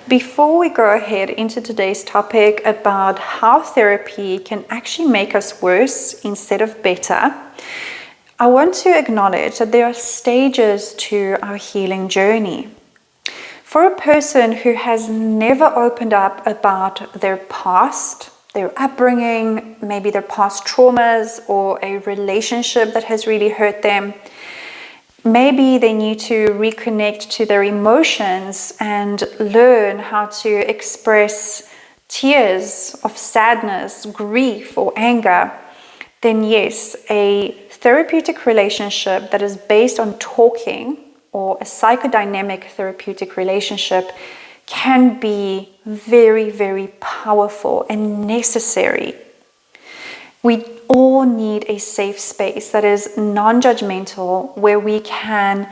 Before we go ahead into today's topic about how therapy can actually make us worse instead of better, I want to acknowledge that there are stages to our healing journey. For a person who has never opened up about their past, their upbringing, maybe their past traumas or a relationship that has really hurt them, maybe they need to reconnect to their emotions and learn how to express tears of sadness, grief, or anger. Then yes, a therapeutic relationship that is based on talking, or a psychodynamic therapeutic relationship, can be very, very powerful and necessary. We all need a safe space that is non-judgmental, where we can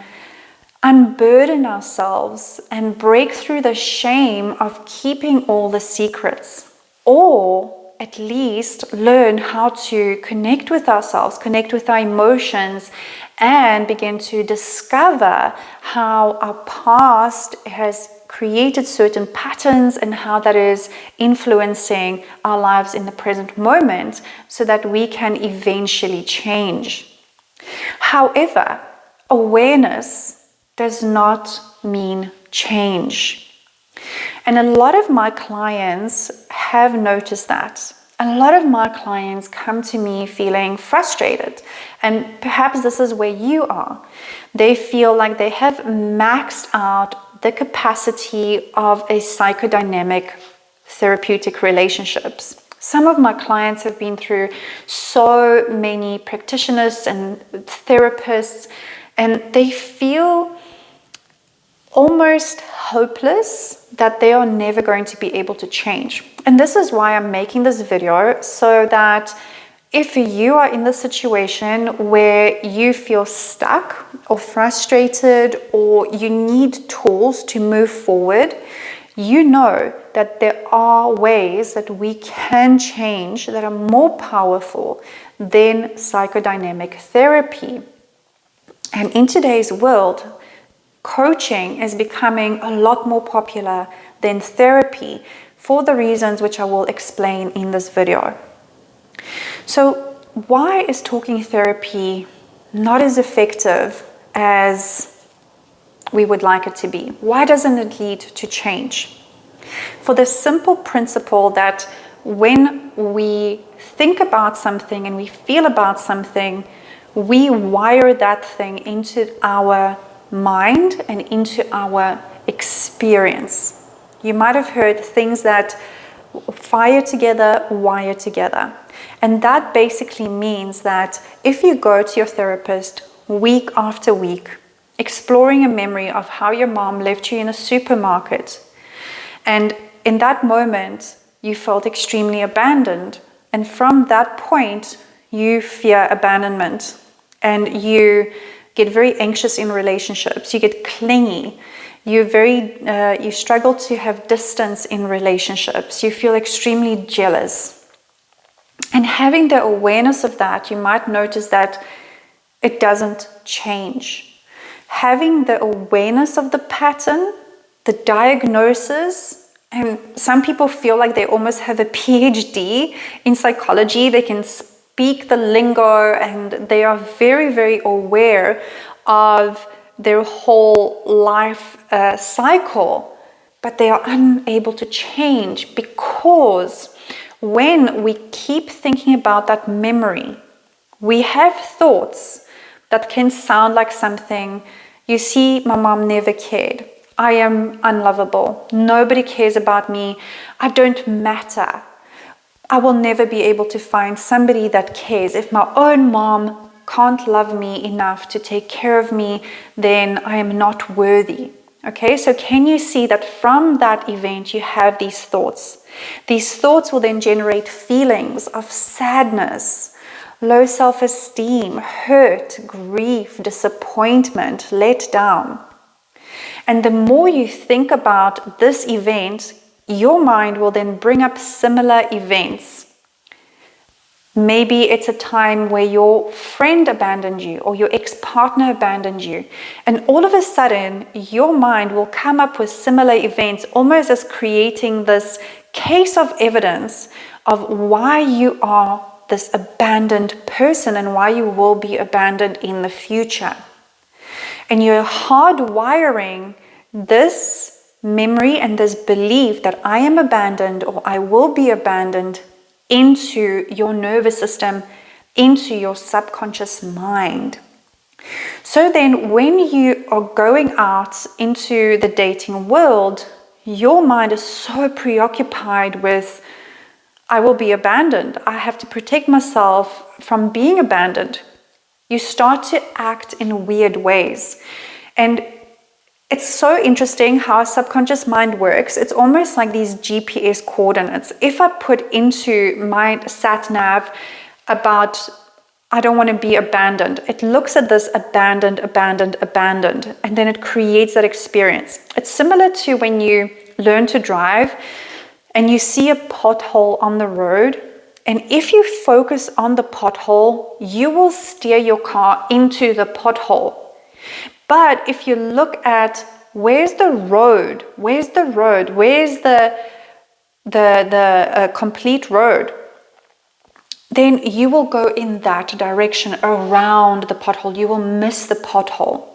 unburden ourselves and break through the shame of keeping all the secrets, or at least learn how to connect with ourselves, connect with our emotions, and begin to discover how our past has created certain patterns and how that is influencing our lives in the present moment, so that we can eventually change. However, awareness does not mean change. And a lot of my clients have noticed that. A lot of my clients come to me feeling frustrated, and perhaps this is where you are. They feel like they have maxed out the capacity of a psychodynamic therapeutic relationships. Some of my clients have been through so many practitioners and therapists, and they feel almost hopeless that they are never going to be able to change. And this is why I'm making this video, so that if you are in the situation where you feel stuck or frustrated, or you need tools to move forward, you know that there are ways that we can change that are more powerful than psychodynamic therapy. And in today's world, coaching is becoming a lot more popular than therapy, for the reasons which I will explain in this video. So why is talking therapy not as effective as we would like it to be? Why doesn't it lead to change? For the simple principle that when we think about something and we feel about something, we wire that thing into our mind and into our experience. You might have heard things that fire together, wire together. And that basically means that if you go to your therapist week after week, exploring a memory of how your mom left you in a supermarket, and in that moment you felt extremely abandoned, and from that point you fear abandonment, and you get very anxious in relationships, you get clingy, you struggle to have distance in relationships, you feel extremely jealous. And having the awareness of that, you might notice that it doesn't change. Having the awareness of the pattern, the diagnosis, and some people feel like they almost have a PhD in psychology. They can speak the lingo and they are very, very aware of their whole life cycle, but they are unable to change, because when we keep thinking about that memory, we have thoughts that can sound like something, you see, my mom never cared. I am unlovable. Nobody cares about me. I don't matter. I will never be able to find somebody that cares. If my own mom can't love me enough to take care of me, then I am not worthy. Okay, so can you see that from that event you have these thoughts? These thoughts will then generate feelings of sadness, low self-esteem, hurt, grief, disappointment, let down. And the more you think about this event, your mind will then bring up similar events. Maybe it's a time where your friend abandoned you or your ex-partner abandoned you. And all of a sudden, your mind will come up with similar events, almost as creating this case of evidence of why you are this abandoned person and why you will be abandoned in the future. And you're hardwiring this memory and this belief that I am abandoned or I will be abandoned into your nervous system, into your subconscious mind. So then when you are going out into the dating world, your mind is so preoccupied with, I will be abandoned. I have to protect myself from being abandoned. You start to act in weird ways. And it's so interesting how a subconscious mind works. It's almost like these GPS coordinates. If I put into my sat nav about, I don't want to be abandoned, it looks at this abandoned, abandoned, abandoned, and then it creates that experience. It's similar to when you learn to drive and you see a pothole on the road. And if you focus on the pothole, you will steer your car into the pothole. But if you look at where's the road, where's the complete road, then you will go in that direction around the pothole. You will miss the pothole.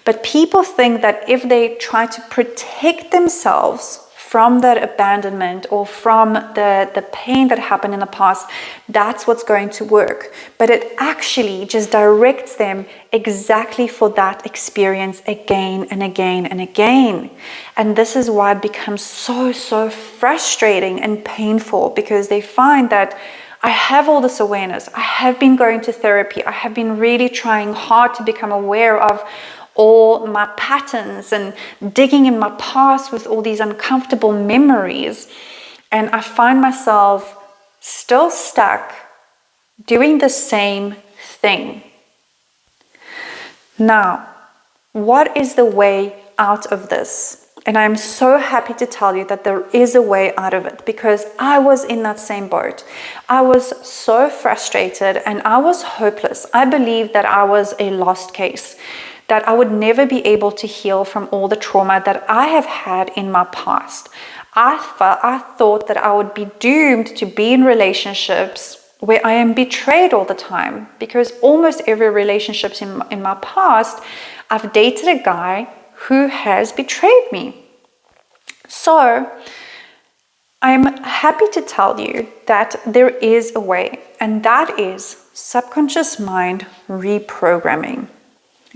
But people think that if they try to protect themselves from that abandonment or from the pain that happened in the past, that's what's going to work. But it actually just directs them exactly for that experience again and again and again. And this is why it becomes so frustrating and painful, because they find that I have all this awareness. I have been going to therapy. I have been really trying hard to become aware of all my patterns and digging in my past with all these uncomfortable memories. And I find myself still stuck doing the same thing. Now, what is the way out of this? And I'm so happy to tell you that there is a way out of it, because I was in that same boat. I was so frustrated and I was hopeless. I believed that I was a lost case, that I would never be able to heal from all the trauma that I have had in my past. I thought that I would be doomed to be in relationships where I am betrayed all the time, because almost every relationship in my past, I've dated a guy who has betrayed me. So I'm happy to tell you that there is a way, and that is subconscious mind reprogramming.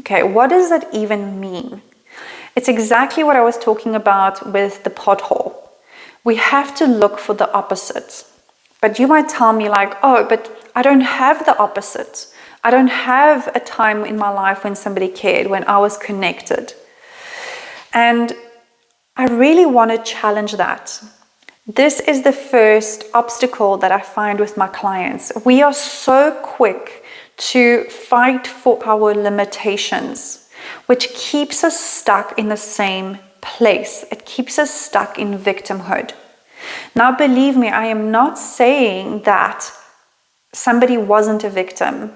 Okay, what does that even mean? It's exactly what I was talking about with the pothole. We have to look for the opposite. But you might tell me like, oh, but I don't have the opposite. I don't have a time in my life when somebody cared, when I was connected. And I really want to challenge that. This is the first obstacle that I find with my clients. We are so quick to fight for our limitations, which keeps us stuck in the same place. It keeps us stuck in victimhood. Now, believe me, I am not saying that somebody wasn't a victim.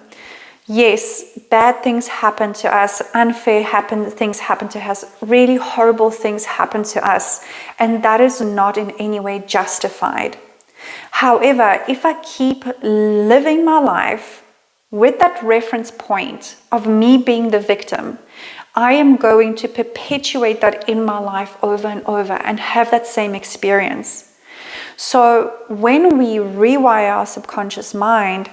Yes, bad things happen to us, unfair things happen to us, really horrible things happen to us, and that is not in any way justified. However, if I keep living my life with that reference point of me being the victim, I am going to perpetuate that in my life over and over and have that same experience. So when we rewire our subconscious mind,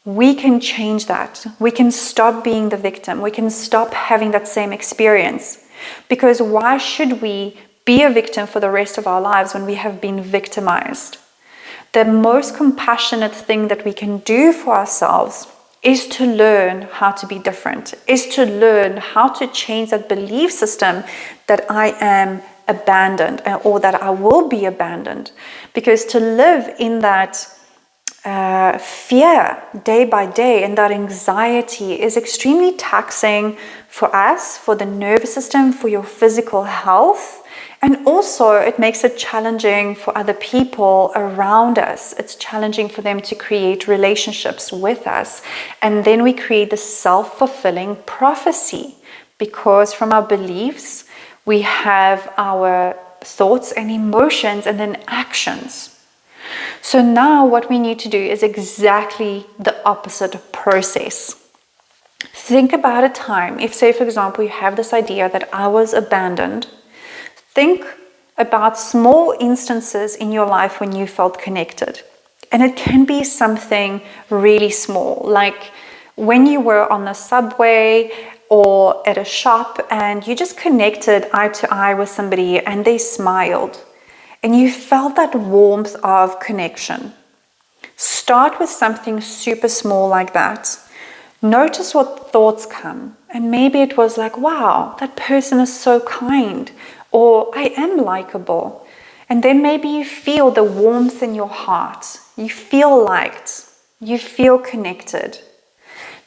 we can change that. We can stop being the victim. We can stop having that same experience. Because why should we be a victim for the rest of our lives when we have been victimized? The most compassionate thing that we can do for ourselves is to learn how to be different, is to learn how to change that belief system that I am abandoned or that I will be abandoned. Because to live in that fear day by day and that anxiety is extremely taxing for us, for the nervous system, for your physical health, And also it makes it challenging for other people around us. It's challenging for them to create relationships with us. And then we create this self-fulfilling prophecy, because from our beliefs, we have our thoughts and emotions and then actions. So now what we need to do is exactly the opposite process. Think about a time, if say for example you have this idea that I was abandoned, think about small instances in your life when you felt connected. And it can be something really small, like when you were on the subway or at a shop and you just connected eye to eye with somebody and they smiled and you felt that warmth of connection. Start with something super small like that. Notice what thoughts come, and maybe it was like, wow, that person is so kind, or I am likable. And then maybe you feel the warmth in your heart. You feel liked. You feel connected.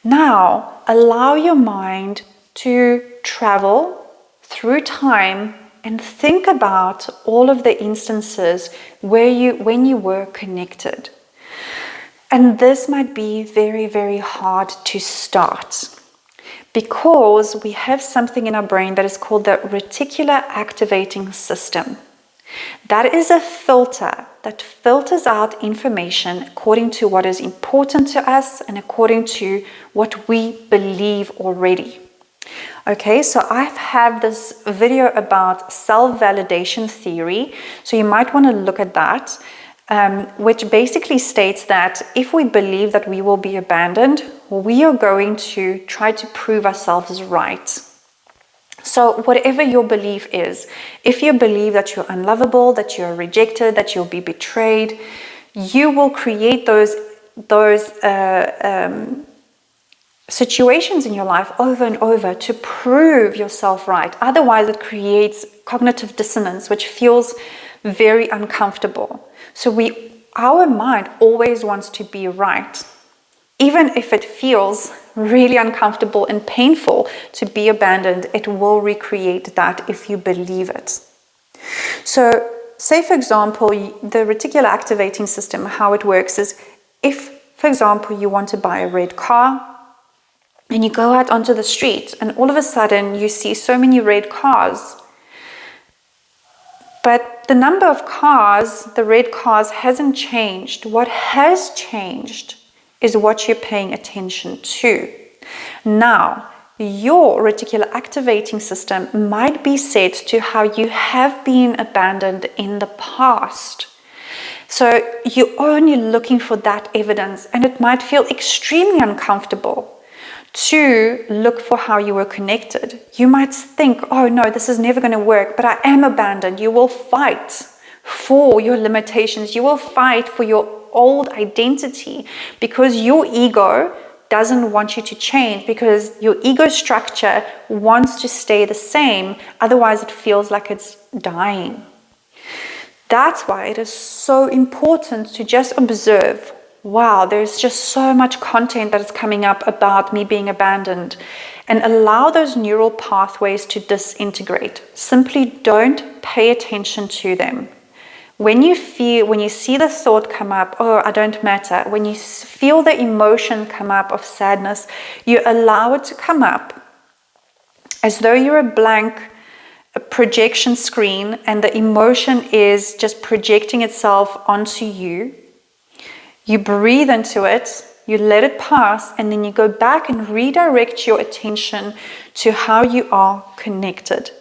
Now, allow your mind to travel through time and think about all of the instances when you were connected. And this might be very, very hard to start, because we have something in our brain that is called the reticular activating system. That is a filter that filters out information according to what is important to us and according to what we believe already. Okay, so I have this video about self-validation theory, so you might want to look at that. Which basically states that if we believe that we will be abandoned, we are going to try to prove ourselves right. So whatever your belief is, if you believe that you're unlovable, that you're rejected, that you'll be betrayed, you will create those situations in your life over and over to prove yourself right. Otherwise, it creates cognitive dissonance, which feels very uncomfortable. So our mind always wants to be right. Even if it feels really uncomfortable and painful to be abandoned, it will recreate that if you believe it. So say, for example, the reticular activating system, how it works is, if, for example, you want to buy a red car and you go out onto the street and all of a sudden you see so many red cars, but the number of cars, the red cars, hasn't changed. What has changed is what you're paying attention to. Now, your reticular activating system might be set to how you have been abandoned in the past. So you're only looking for that evidence, and it might feel extremely uncomfortable to look for how you were connected. You might think, oh no, this is never going to work, but I am abandoned. You will fight for your limitations. You will fight for your old identity, because your ego doesn't want you to change, because your ego structure wants to stay the same. Otherwise, it feels like it's dying. That's why it is so important to just observe, wow, there's just so much content that is coming up about me being abandoned, and allow those neural pathways to disintegrate. Simply don't pay attention to them. When you see the thought come up, oh, I don't matter, when you feel the emotion come up of sadness, you allow it to come up as though you're a blank projection screen and the emotion is just projecting itself onto you. You breathe into it, you let it pass, and then you go back and redirect your attention to how you are connected.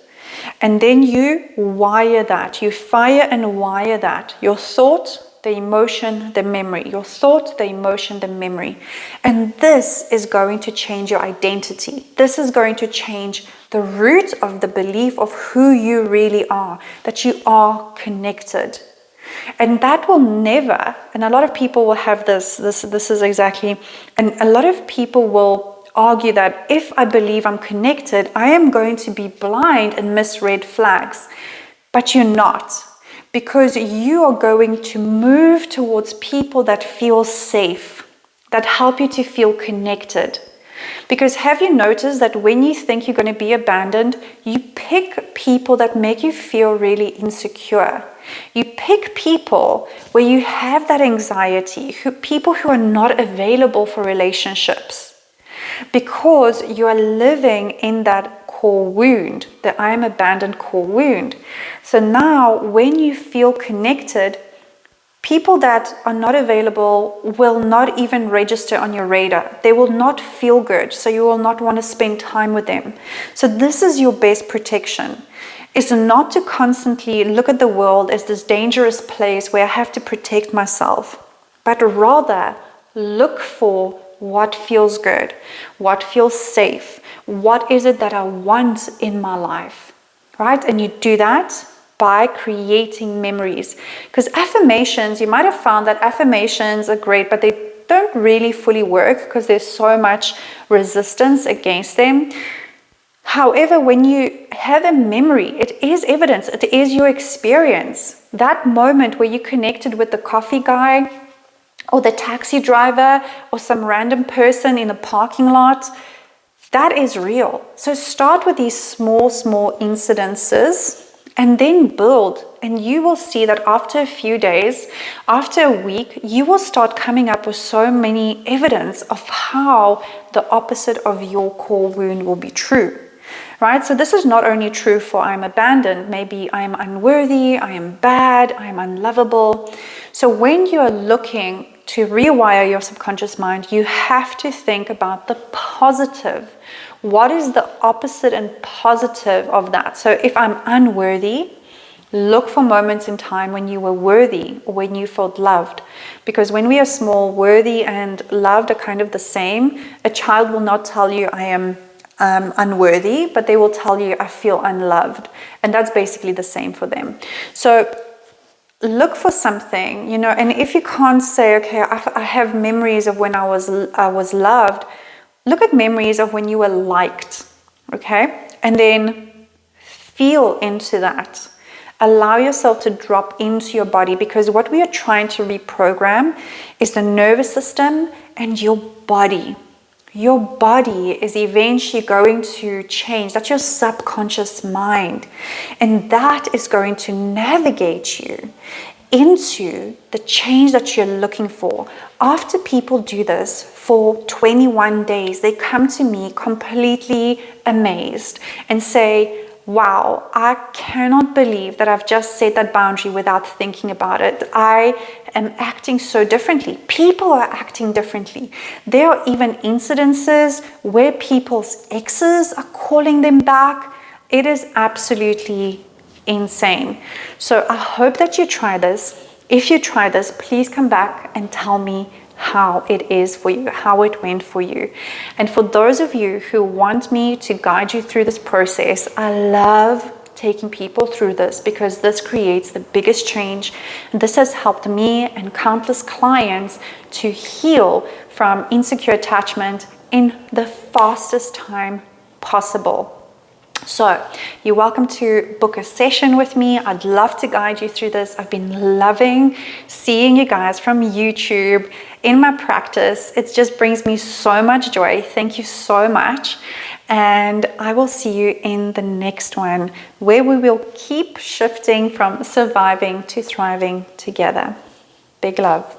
And then you wire that, you fire and wire that. Your thought, the emotion, the memory. Your thought, the emotion, the memory. And this is going to change your identity. This is going to change the root of the belief of who you really are, that you are connected. And that will never, and a lot of people will have this is exactly, and a lot of people will argue that if I believe I'm connected, I am going to be blind and miss red flags. But you're not, because you are going to move towards people that feel safe, that help you to feel connected. Because have you noticed that when you think you're going to be abandoned, you pick people that make you feel really insecure. You pick people where you have that anxiety, people who are not available for relationships, because you are living in that core wound, the I am abandoned core wound. So now when you feel connected, people that are not available will not even register on your radar. They will not feel good, so you will not want to spend time with them. So this is your best protection, is not to constantly look at the world as this dangerous place where I have to protect myself, but rather look for what feels good, what feels safe, what is it that I want in my life, right? And you do that by creating memories. Because affirmations, you might have found that affirmations are great, but they don't really fully work because there's so much resistance against them. However, when you have a memory, it is evidence, it is your experience. That moment where you connected with the coffee guy or the taxi driver or some random person in a parking lot, that is real. So start with these small incidences and then build, and you will see that after a few days, after a week, you will start coming up with so many evidence of how the opposite of your core wound will be true. Right? So this is not only true for I'm abandoned, maybe I am unworthy, I am bad, I am unlovable. So when you are looking to rewire your subconscious mind, you have to think about the positive. What is the opposite and positive of that? So if I'm unworthy, look for moments in time when you were worthy or when you felt loved. Because when we are small, worthy and loved are kind of the same. A child will not tell you I am unworthy, but they will tell you I feel unloved, and that's basically the same for them. So look for something, and if you can't say, okay, I have memories of when I was loved, look at memories of when you were liked, okay, and then feel into that. Allow yourself to drop into your body, because what we are trying to reprogram is the nervous system and your body. Your body is eventually going to change. That's your subconscious mind. And that is going to navigate you into the change that you're looking for. After people do this for 21 days, they come to me completely amazed and say, wow, I cannot believe that I've just set that boundary without thinking about it. I am acting so differently. People are acting differently. There are even incidences where people's exes are calling them back. It is absolutely insane. So I hope that you try this. If you try this, please come back and tell me how it is for you, how it went for you. And for those of you who want me to guide you through this process, I love taking people through this because this creates the biggest change. And this has helped me and countless clients to heal from insecure attachment in the fastest time possible. So you're welcome to book a session with me. I'd love to guide you through this. I've been loving seeing you guys from YouTube in my practice. It just brings me so much joy. Thank you so much. And I will see you in the next one, where we will keep shifting from surviving to thriving together. Big love.